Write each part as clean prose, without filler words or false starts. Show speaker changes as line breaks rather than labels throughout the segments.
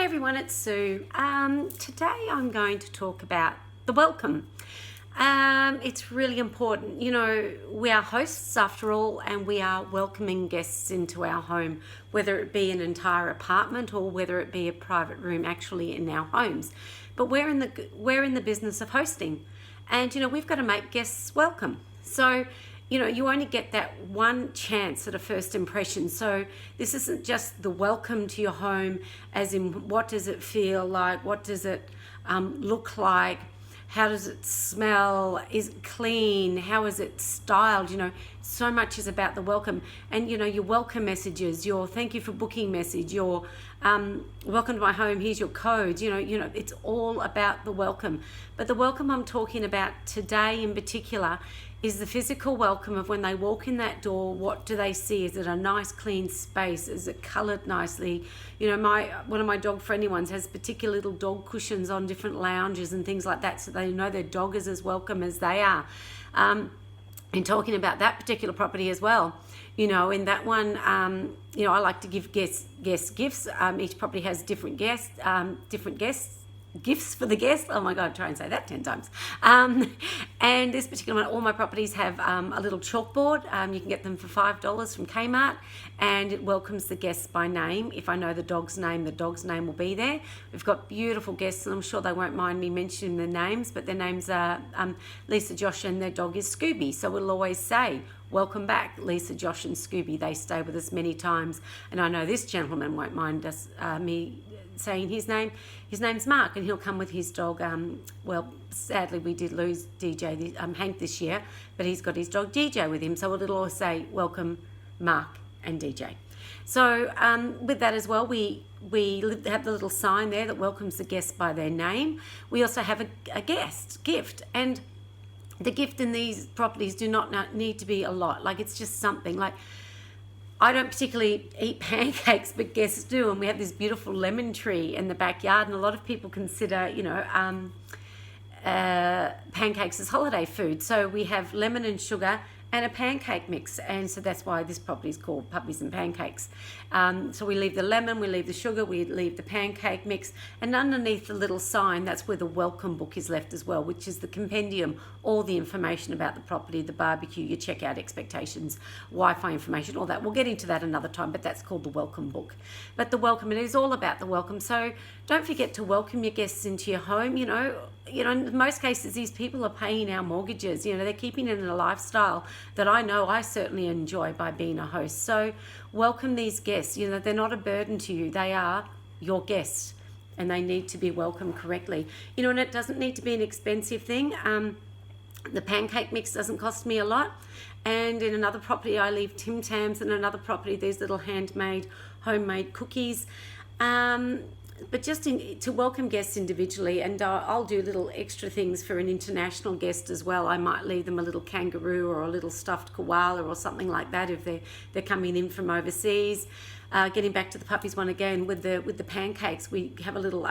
Hi everyone, it's Sue. Today I'm going to talk about the welcome. It's really important. You know, we are hosts after all, and we are welcoming guests into our home, whether it be an entire apartment or whether it be a private room actually in our homes. But we're in the business of hosting, and you know, we've got to make guests welcome. So you know, you only get that one chance at a first impression. So this isn't just the welcome to your home as in what does it feel like, what does it look like, how does it smell, is it clean, how is it styled, you know, so much is about the welcome. And you know, your welcome messages, your thank you for booking message, your welcome to my home, here's your code, you know, it's all about the welcome. But the welcome I'm talking about today in particular is the physical welcome of when they walk in that door. What do they see? Is it a nice clean space? Is it coloured nicely? You know, one of my dog friendly ones has particular little dog cushions on different lounges and things like that, so they know their dog is as welcome as they are. In talking about that particular property as well, you know, in that one, you know, I like to give guests gifts. Each property has different guests, gifts for the guests. Oh my God, try and say that 10 times. And this particular one, all my properties have a little chalkboard. You can get them for $5 from Kmart, and it welcomes the guests by name. If I know the dog's name will be there. We've got beautiful guests, and I'm sure they won't mind me mentioning their names, but their names are Lisa, Josh, and their dog is Scooby. So we'll always say, welcome back, Lisa, Josh, and Scooby. They stay with us many times, and I know this gentleman won't mind me saying his name. His name's Mark, and he'll come with his dog. Well, sadly we did lose DJ, Hank, this year, but he's got his dog DJ with him, so it'll always say welcome Mark and DJ. So with that as well, we have the little sign there that welcomes the guest by their name. We also have a guest gift, and the gift in these properties do not need to be a lot. Like, it's just something like, I don't particularly eat pancakes, but guests do, and we have this beautiful lemon tree in the backyard, and a lot of people consider, you know, pancakes as holiday food. So we have lemon and sugar and a pancake mix, and so that's why this property is called Puppies and Pancakes. So we leave the lemon, we leave the sugar, we leave the pancake mix, and underneath the little sign, that's where the welcome book is left as well, which is the compendium, all the information about the property, the barbecue, your checkout expectations, Wi-Fi information, all that. We'll get into that another time, but that's called the welcome book. But the welcome, it is all about the welcome. So don't forget to welcome your guests into your home. You know, in most cases, these people are paying our mortgages. You know, they're keeping it in a lifestyle that I know I certainly enjoy by being a host. So welcome these guests. You know, they're not a burden to you. They are your guests, and they need to be welcomed correctly. You know, and it doesn't need to be an expensive thing. The pancake mix doesn't cost me a lot. And in another property, I leave Tim Tams. In another property, there's little handmade, homemade cookies. But just to welcome guests individually, and I'll do little extra things for an international guest as well. I might leave them a little kangaroo or a little stuffed koala or something like that if they're coming in from overseas. Getting back to the puppies one again, with the pancakes, we have a little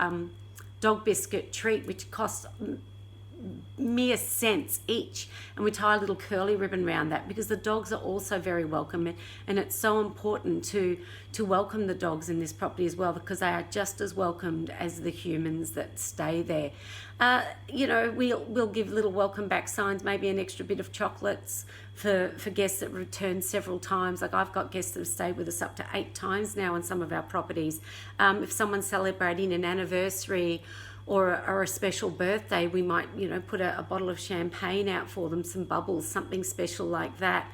dog biscuit treat which costs mere cents each, and we tie a little curly ribbon around that because the dogs are also very welcome, and it's so important to welcome the dogs in this property as well, because they are just as welcomed as the humans that stay there. You know, we'll give little welcome back signs, maybe an extra bit of chocolates for guests that return several times. Like, I've got guests that have stayed with us up to 8 times now in some of our properties. If someone's celebrating an anniversary or a special birthday, we might, you know, put a bottle of champagne out for them, some bubbles, something special like that.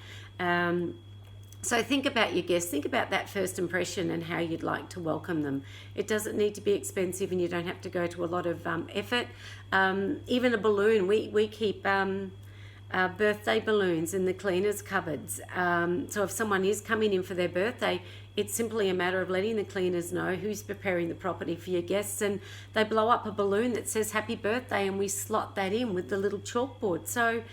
So think about your guests, think about that first impression and how you'd like to welcome them. It doesn't need to be expensive, and you don't have to go to a lot of effort. Even a balloon, we keep birthday balloons in the cleaners cupboards. So if someone is coming in for their birthday, it's simply a matter of letting the cleaners know who's preparing the property for your guests, and they blow up a balloon that says happy birthday, and we slot that in with the little chalkboard. So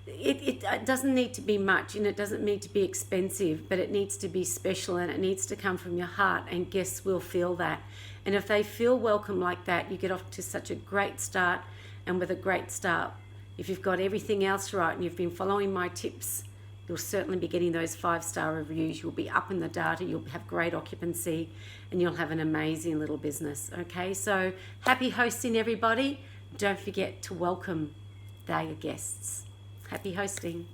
it doesn't need to be much, and it doesn't need to be expensive, but it needs to be special, and it needs to come from your heart, and guests will feel that. And if they feel welcome like that, you get off to such a great start. And with a great start, if you've got everything else right and you've been following my tips, you'll certainly be getting those 5-star reviews. You'll be up in the data. You'll have great occupancy, and you'll have an amazing little business. Okay, so happy hosting, everybody. Don't forget to welcome their guests. Happy hosting.